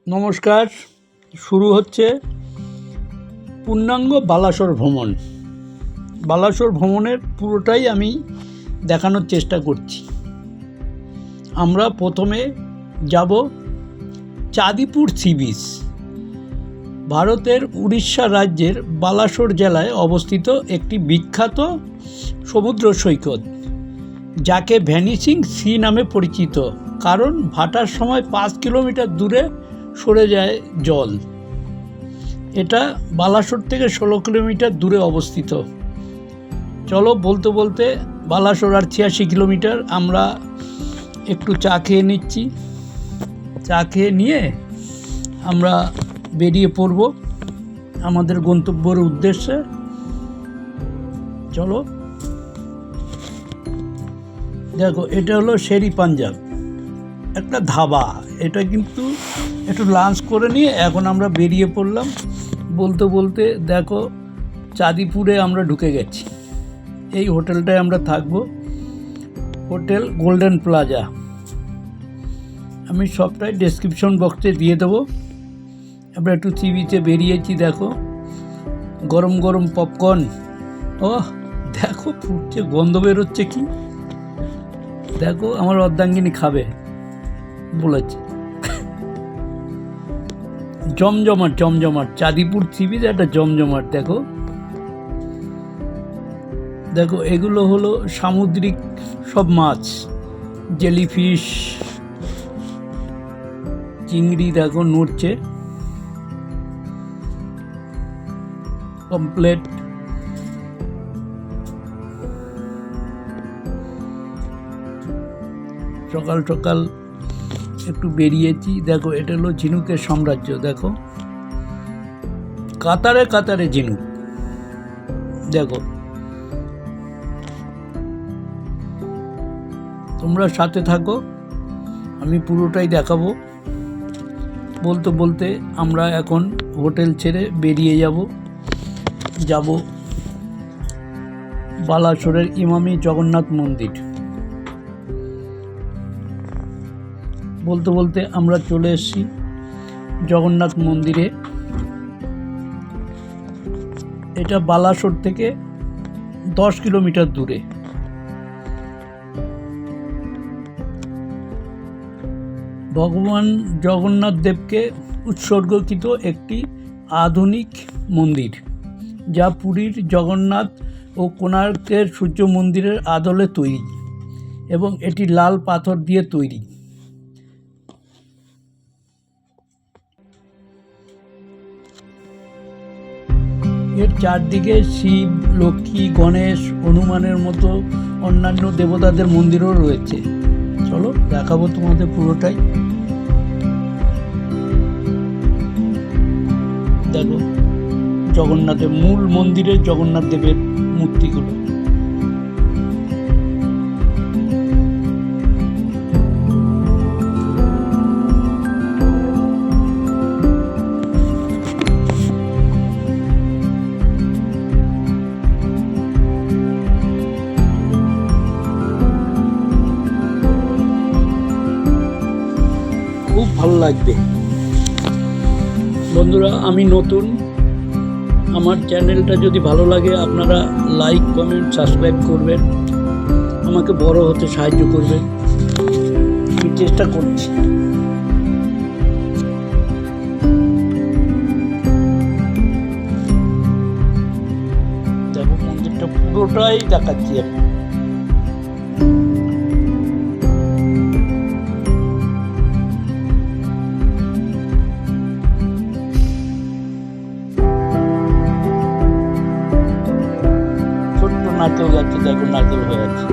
নমস্কার। শুরু হচ্ছে পূর্ণাঙ্গ বালাসোর ভ্রমণ। বালাসোর ভ্রমণের পুরোটাই আমি দেখানোর চেষ্টা করছি। আমরা প্রথমে যাব চাঁদিপুর সি বিচ। ভারতের উড়িষ্যা রাজ্যের বালাসোর জেলায় অবস্থিত একটি বিখ্যাত সমুদ্র সৈকত, যাকে ভ্যানিশিং সি নামে পরিচিত, কারণ ভাটার সময় 5 কিলোমিটার দূরে সরে যায় জল। এটা বালাসোর থেকে 16 কিলোমিটার দূরে অবস্থিত। চলো বলতে বলতে বালাসোর আর 86 কিলোমিটার। আমরা একটু চা খেয়ে নিচ্ছি। চা খেয়ে নিয়ে আমরা বেরিয়ে পড়ব আমাদের গন্তব্যের উদ্দেশ্যে। চলো। দেখো, এটা হলো শেরি পাঞ্জাব, একটা ধাবা। এটা কিন্তু একটু লাঞ্চ করে নিয়ে এখন আমরা বেরিয়ে পড়লাম। বলতে বলতে দেখো চাঁদিপুরে আমরা ঢুকে গেছি। এই হোটেলটায় আমরা থাকবো, হোটেল গোল্ডেন প্লাজা। আমি সবটাই ডেসক্রিপশন বক্সে দিয়ে দেবো। আমরা একটু সি বিচে বেরিয়েছি। দেখো গরম গরম পপকর্ন। দেখো ফুটছে, গন্ধ বেরোচ্ছে কি। দেখো আমার অর্ধাঙ্গিনী খাবে বলেছে। জমজমাট জমজমাট চাঁদিপুর সি বিচ একটা জমজমাট। দেখো দেখো এগুলো হলো সামুদ্রিক সব মাছ, জেলিফিশ, চিংড়ি। দেখো নড়ছে। পমপ্লেট। সকাল সকাল একটু বেরিয়েছি। দেখো এটা হলো ঝিনুকের সাম্রাজ্য। দেখো কাতারে কাতারে ঝিনুক। দেখো তোমরা সাথে থাকো, আমি পুরোটাই দেখাবো। বলতে বলতে আমরা এখন হোটেল ছেড়ে বেরিয়ে যাব বালাসোরের ইমামি জগন্নাথ মন্দির। বলতে বলতে আমরা চলে এসেছি জগন্নাথ মন্দিরে। এটা বালাসোর থেকে 10 কিলোমিটার দূরে। ভগবান জগন্নাথ দেবকে উৎসর্গকৃত একটি আধুনিক মন্দির, যা পুরীর জগন্নাথ ও কোণার্কের সূর্য মন্দিরের আদলে তৈরি, এবং এটি লাল পাথর দিয়ে তৈরি। এর চারদিকে শিব, লক্ষ্মী, গণেশ, হনুমানের মতো অন্যান্য দেবতাদের মন্দিরও রয়েছে। চলো দেখাবো তোমাদের পুরোটাই। দেখো জগন্নাথের মূল মন্দিরে জগন্নাথ দেবের মূর্তিগুলো। খুব ভালো লাগবে বন্ধুরা। আমি নতুন, আমার চ্যানেলটা যদি ভালো লাগে আপনারা লাইক, কমেন্ট, সাবস্ক্রাইব করবেন, আমাকে বড় হতে সাহায্য করবেন। আমি চেষ্টা করছি। দেখো মন্দিরটা পুরোটাই দেখাচ্ছি আমি। নারকেল গাছটা দেখো, নারকেল হয়ে আছে।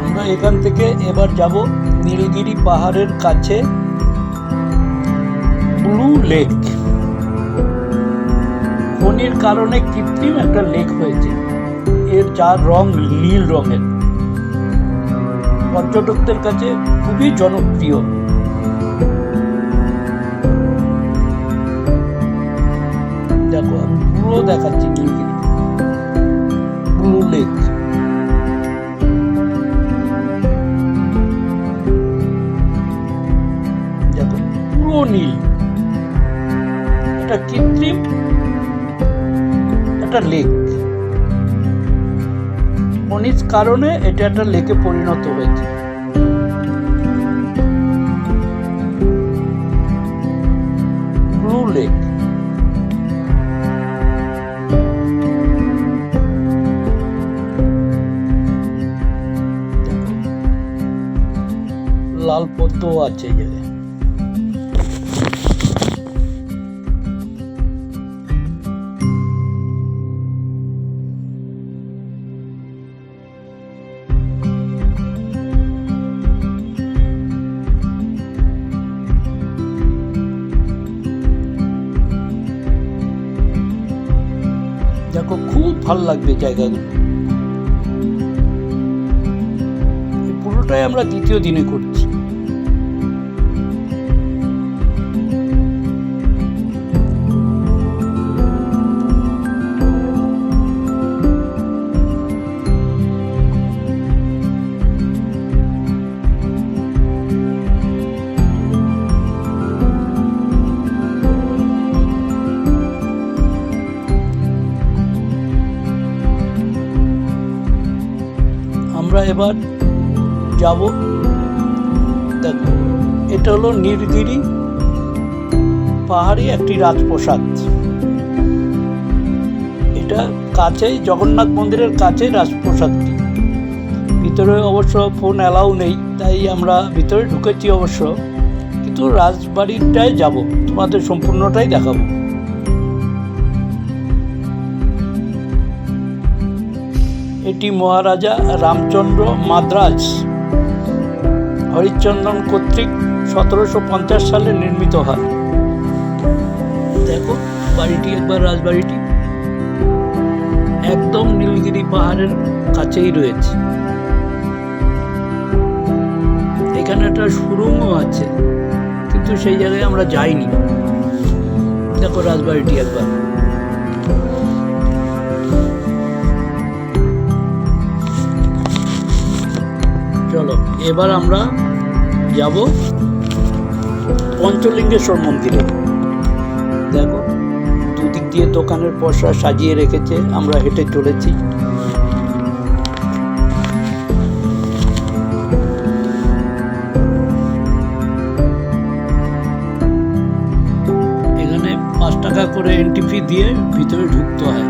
আমরা এখান থেকে এবার যাব নীলগিরি পাহাড়ের কাছে ব্লু লেক। খনির কারণে কৃত্রিম একটা লেক হয়েছে, এর যার রং নীল রঙের। পর্যটকদের কাছে খুবই জনপ্রিয়। দেখো আমি পুরো দেখাচ্ছি নীলগিরি ব্লু লেক। দেখো পুরো নীল, এটা কৃত্রিম একটা লেক, খনিজ কারণে এটা একটা লেকে পরিণত হয়েছে। Blue lake. লাল পদ্মও আছে এই জায়গায়। দেখো খুব ভালো লাগবে জায়গাগুলো। পুরোটাই আমরা দ্বিতীয় দিনে করছি। আমরা এবার যাব, দেখো এটা হলো নীলগিরি পাহাড়ি একটি রাজপ্রাসাদ। এটা কাছেই, জগন্নাথ মন্দিরের কাছে রাজপ্রাসাদটি। ভিতরে অবশ্য ফোন অ্যালাউ নেই, তাই আমরা ভিতরে ঢুকেছি অবশ্য, কিন্তু রাজবাড়িটায় যাব, তোমাদের সম্পূর্ণটাই দেখাবো। এটি মহারাজা রামচন্দ্র মাদ্রাজ হরিশ্চন্দ্র কর্তৃক 1750 সালে নির্মিত হয়। দেখো বাড়িটি একবার, রাজবাড়িটি একদম নীলগিরি পাহাড়ের কাছেই রয়েছে। এখানে একটা সুড়ঙ্গও আছে, কিন্তু সেই জায়গায় আমরা যাইনি। দেখো রাজবাড়িটি একবার। চলো এবার আমরা যাব পঞ্চলিঙ্গেশ্বর মন্দিরে। দেখো দুদিক দিয়ে দোকানের পসরা সাজিয়ে রেখেছে, আমরা হেঁটে চলেছি। এখানে 5 টাকা করে এন্ট্রি ফি দিয়ে ভিতরে ঢুকতে হয়।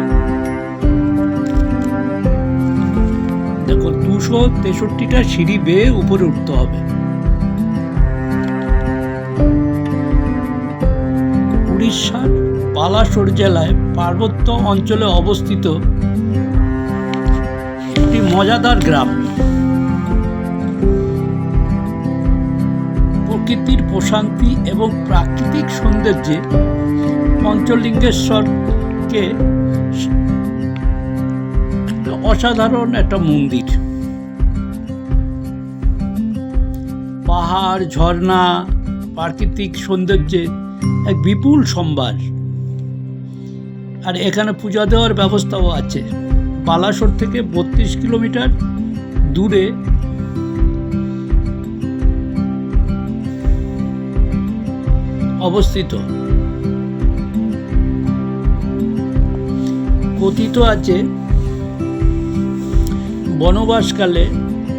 দেখো 263টা সিঁড়ি বেয়ে উপরে উঠতে হবে। উড়িষ্যার বালাসোর জেলায় পার্বত্য অঞ্চলে অবস্থিত একটি মজাদার গ্রাম। প্রকৃতির প্রশান্তি এবং প্রাকৃতিক সৌন্দর্যে পঞ্চলিঙ্গেশ্বরকে অসাধারণ একটা মন্দির। পাহাড়, ঝর্ণা, প্রাকৃতিক সৌন্দর্যে এক বিপুল সম্ভার। আর এখানে পূজা দেওয়ার ব্যবস্থাও আছে। বালাসোর থেকে 32 কিলোমিটার দূরে অবস্থিত। কথিত আছে বনবাসকালে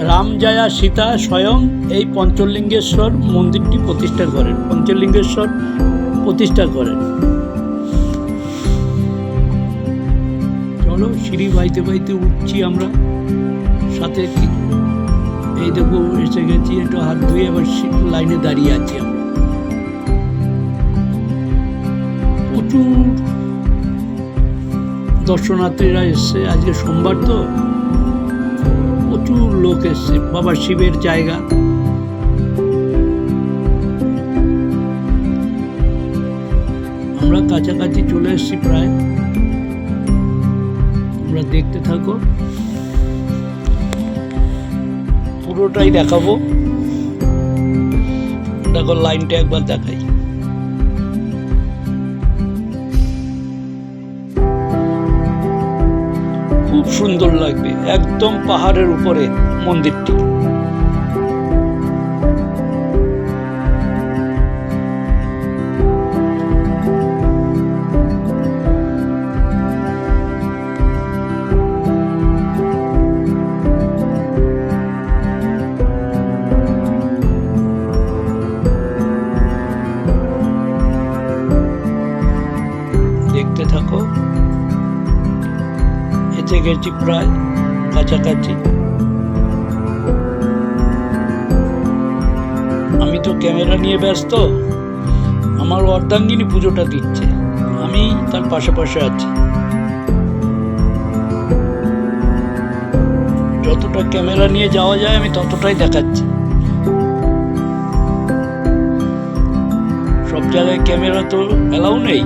রামজায়া সীতা স্বয়ং এই পঞ্চলিঙ্গেশ্বর মন্দিরটি প্রতিষ্ঠা করেন, পঞ্চলিঙ্গেশ্বর প্রতিষ্ঠা করেন। চলো সিঁড়ি বাইতে বাইতে উঠছি আমরা। সাথে এই দেখো এসে গেছি, একটু হাত ধুয়ে এবার লাইনে দাঁড়িয়ে আছি আমরা। প্রচুর দর্শনার্থীরা এসছে, আজকে সোমবার তো প্রচুর লোক এসছে। বাবা শিবের জায়গা। আমরা কাছাকাছি চলে এসেছি প্রায়, তোমরা দেখতে থাকো। পুরোটাই দেখাবো। দেখো লাইনটা একবার দেখাই। খুব সুন্দর লাগবে, একদম পাহাড়ের উপরে মন্দিরটি। দেখতে থাকো, এসে গেছি প্রায় কাছাকাছি। আমি তো ক্যামেরা নিয়ে ব্যস্ত, আমার অর্ধাঙ্গিনী পুজোটা দিচ্ছে, আমি তার পাশে পাশে আছি। যতটা ক্যামেরা নিয়ে যাওয়া যায় আমি ততটাই দেখাচ্ছি। সব জায়গায় ক্যামেরা তো এলাও নেই।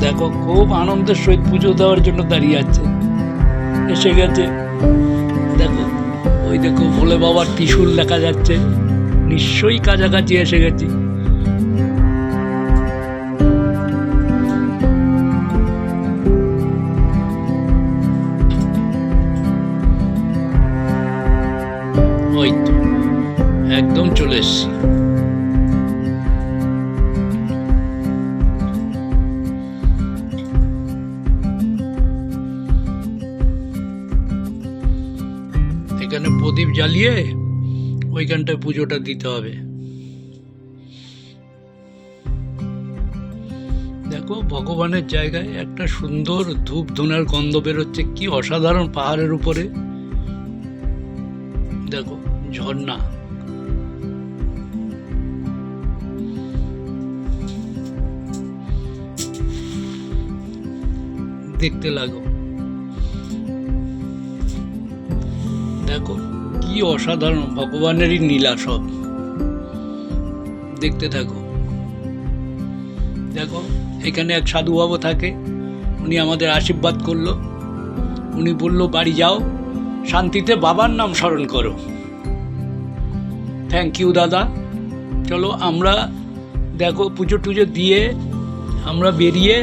দেখো খুব আনন্দের সহিত পুজো দেওয়ার জন্য দাঁড়িয়ে আছে, এসে গেছে। দেখো ওই দেখো ভোলে বাবার ত্রিশূল দেখা যাচ্ছে, নিশ্চয়ই কাছাকাছি এসে গেছি। ওই তো একদম চলে এসছি। এখানে প্রদীপ জ্বালিয়ে ওইখানটায় পুজোটা দিতে হবে। দেখো ভগবানের জায়গায় একটা সুন্দর ধূপ ধুনার গন্ধ বেরোচ্ছে, কি অসাধারণ পাহাড়ের উপরে। দেখো ঝর্ণা, দেখতে লাগো। দেখো কি অসাধারণ, ভগবানেরই লীলা সব। দেখতে থাকো। দেখো এখানে এক সাধু বাবা থাকে, উনি আমাদের আশীর্বাদ করলো। উনি বলল বাড়ি যাও, শান্তিতে বাবার নাম স্মরণ করো। থ্যাংক ইউ দাদা। চলো আমরা দেখো পুজো টুজো দিয়ে আমরা বেরিয়ে,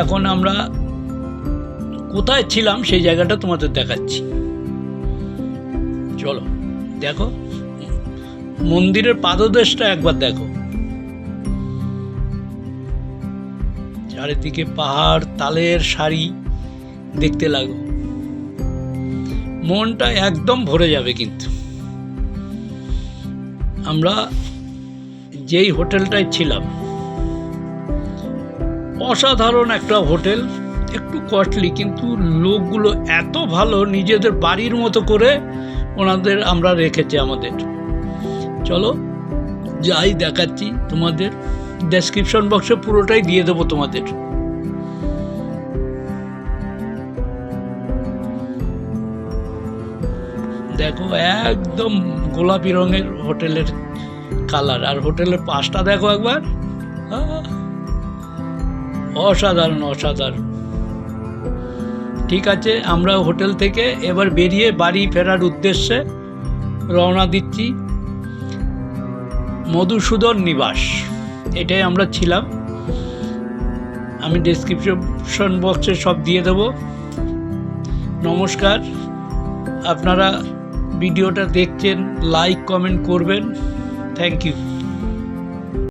এখন আমরা কোথায় ছিলাম সেই জায়গাটা তোমাদের দেখাচ্ছি। চলো দেখো মন্দিরের পাদদেশটা একবার দেখো, চারিদিকে পাহাড়, তালের সারি, দেখতে লাগো। মনটা একদম ভরে যাবে। কিন্তু আমরা যেই হোটেলটায় ছিলাম, অসাধারণ একটা হোটেল, একটু কস্টলি, কিন্তু লোকগুলো এত ভালো, নিজেদের বাড়ির মতো করে ওনাদের আমরা রেখেছি আমাদের। চলো যাই দেখাচ্ছি তোমাদের, ডেসক্রিপশন বক্সে পুরোটাই দিয়ে দেবো তোমাদের। দেখো একদম গোলাপি রঙের হোটেলের কালার, আর হোটেলের পাশটা দেখো একবার, অসাধারণ অসাধারণ। ঠিক আছে, আমরা হোটেল থেকে এবার বেরিয়ে বাড়ি ফেরার উদ্দেশ্যে রওনা দিচ্ছি। মধুসূদন নিবাস, এটাই আমরা ছিলাম। আমি ডেসক্রিপশন বক্সে সব দিয়ে দেব। নমস্কার, আপনারা ভিডিওটা দেখছেন, লাইক কমেন্ট করবেন। Thank you.